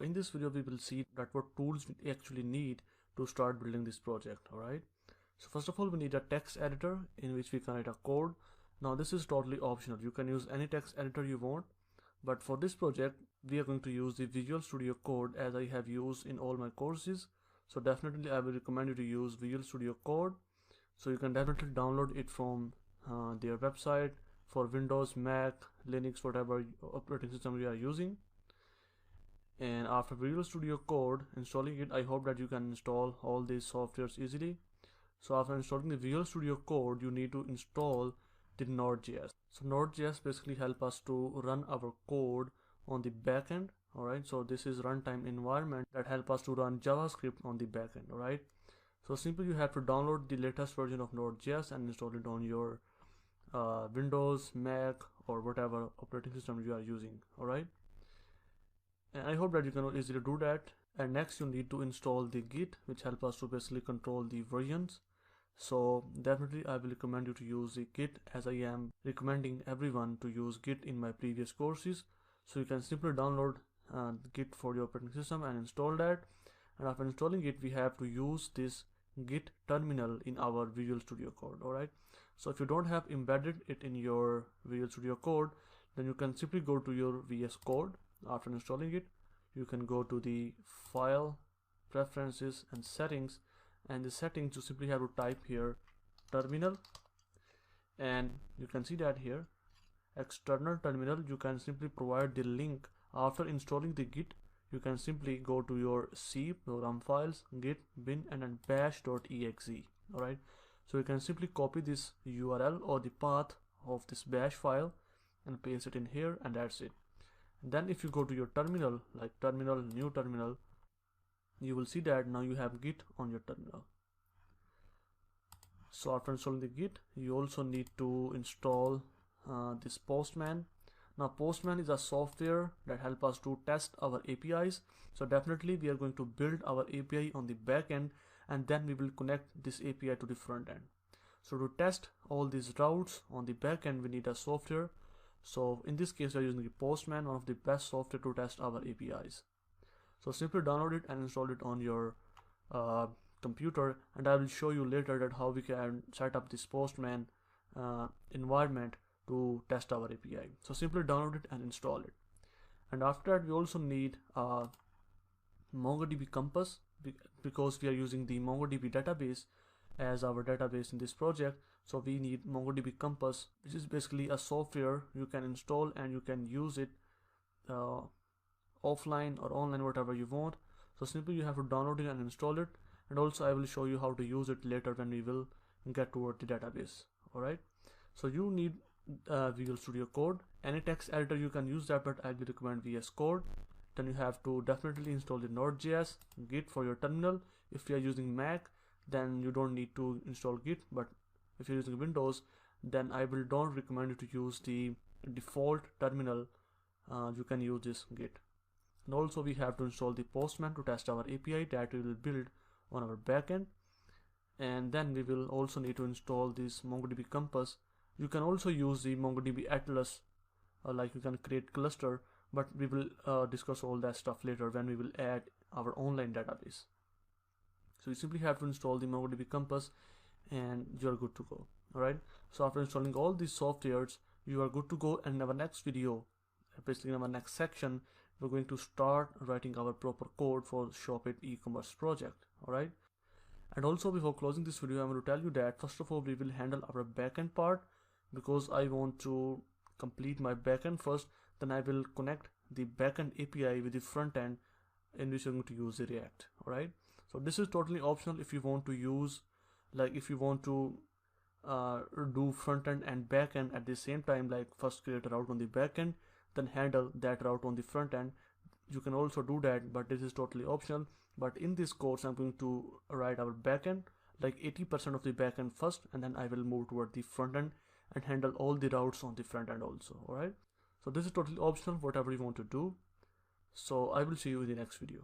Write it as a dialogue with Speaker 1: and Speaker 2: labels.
Speaker 1: In this video, we will see that what tools we actually need to start building this project. Alright. So first of all, we need a text editor in which we can write a code. Now this is totally optional. You can use any text editor you want. But for this project, we are going to use the Visual Studio Code as I have used in all my courses. So definitely I will recommend you to use Visual Studio Code. So you can definitely download it from their website for Windows, Mac, Linux, whatever operating system you are using. And after Visual Studio Code installing it, I hope that you can install all these softwares easily. So after installing the Visual Studio Code, you need to install the Node.js. So Node.js basically help us to run our code on the backend. Alright, so this is runtime environment that help us to run JavaScript on the backend. Alright, so simply you have to download the latest version of Node.js and install it on your Windows, Mac, or whatever operating system you are using. Alright, and I hope that you can easily do that. And next you need to install the Git, which help us to basically control the versions. So definitely I will recommend you to use the Git, as I am recommending everyone to use Git in my previous courses. So you can simply download Git for your operating system and install that. And after installing it, we have to use this Git terminal in our Visual Studio Code. Alright, so if you don't have embedded it in your Visual Studio Code, then you can simply go to your VS Code. After installing it, you can go to the File, Preferences and Settings, and the settings you simply have to type here terminal, and you can see that here external terminal. You can simply provide the link. After installing the Git, you can simply go to your C program files, git bin and then bash.exe. Alright, so you can simply copy this URL or the path of this bash file and paste it in here, and that's it. Then if you go to your terminal, like terminal, new terminal, you will see that now you have Git on your terminal. So after installing the Git, you also need to install this Postman. Now Postman is a software that helps us to test our APIs. So definitely we are going to build our API on the back end, and then we will connect this API to the front end. So to test all these routes on the back end, we need a software. So in this case, we are using the Postman, one of the best software to test our APIs. So simply download it and install it on your computer, and I will show you later that how we can set up this Postman environment to test our API. So simply download it and install it. And after that, we also need MongoDB Compass, because we are using the MongoDB database as our database in this project. So we need MongoDB Compass, which is basically a software you can install and you can use it offline or online, whatever you want. So simply you have to download it and install it, and also I will show you how to use it later when we will get toward the database. Alright, so you need Visual Studio Code. Any text editor you can use that, but I will recommend VS Code. Then you have to definitely install the Node.js, Git for your terminal. If you are using Mac, then you don't need to install Git, but if you're using Windows, then I will don't recommend you to use the default terminal. You can use this Git. And also we have to install the Postman to test our API that we will build on our backend. And then we will also need to install this MongoDB Compass. You can also use the MongoDB Atlas, like you can create cluster, but we will discuss all that stuff later when we will add our online database. So you simply have to install the MongoDB Compass and you're good to go. Alright, so after installing all these softwares, you are good to go. And in our next video, basically in our next section, we're going to start writing our proper code for Shopit e-commerce project. Alright, and also before closing this video, I'm going to tell you that first of all we will handle our backend part, because I want to complete my backend first. Then I will connect the backend API with the front end in which I'm going to use the React. Alright, so this is totally optional. If you want to use, like if you want to do front end and back end at the same time, like first create a route on the back end, then handle that route on the front end, you can also do that, but this is totally optional. But in this course, I'm going to write our back end, like 80% of the back end first, and then I will move toward the front end and handle all the routes on the front end also. Alright, so this is totally optional, whatever you want to do. So I will see you in the next video.